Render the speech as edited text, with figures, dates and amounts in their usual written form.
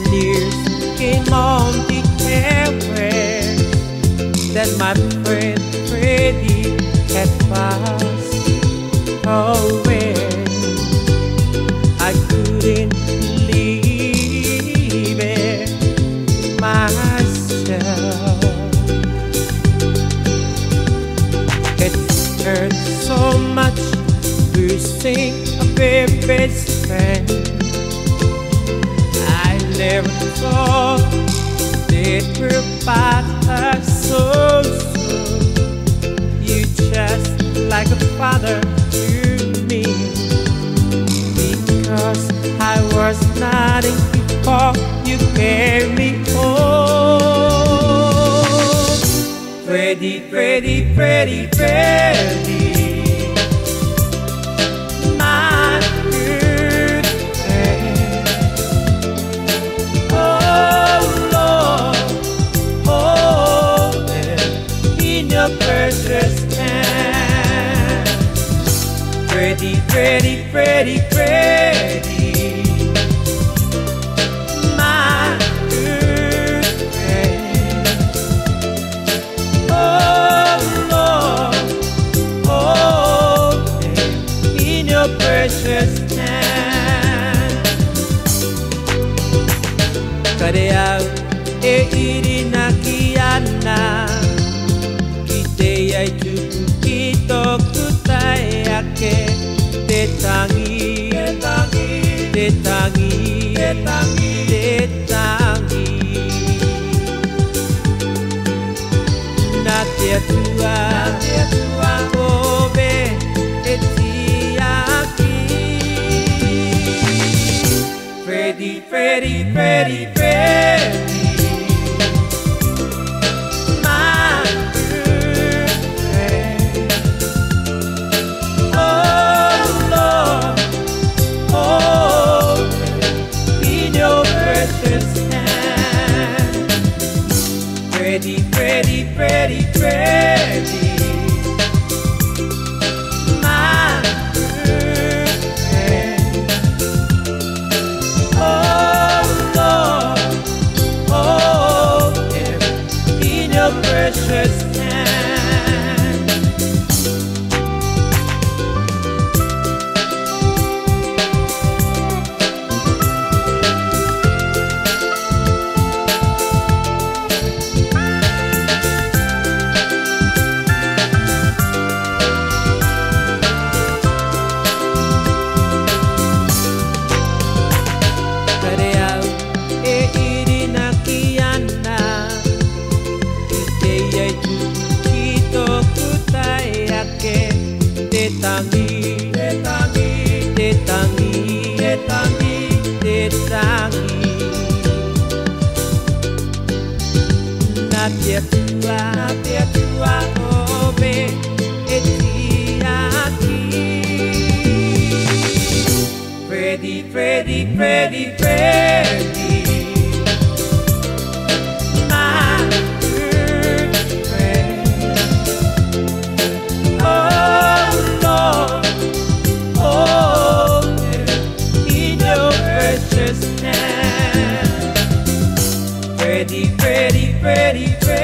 and years came on the airways that my friend Freddy had passed away. I couldn't believe it myself. It hurt so much losing a very best friend. I never thought that we're part of so soon. You just like a father to me, because I was nothing before you carried me home. Freddy, Freddy, Freddy, Freddy, my good friend. Oh Lord, hold them in your precious hand. Freddy, Freddy, Freddy, Freddy, my good friend. Oh Lord, hold them in your precious hand. Kareau e irina kiana, kite ai tuku kito kutai ake. Te tangi, te tangi, te tangi, te tangi, te tangi. Na te tua, kobe e tiaki. Freddy, Freddy, Freddy, Freddy, my good friend. Oh Lord, hold in your precious hand. Freddy, Freddy, Freddy, Freddy, my good friend. Oh Lord, hold him in your precious hand. Te tangi, te tangi, te tangi, te tangi, te tangi. Na te tua, obe e tiaki. Freddy, Freddy, Freddy, Freddy, my good friend. Oh Lord, hold him in your precious hand. Freddy, Freddy, Freddy, Freddy.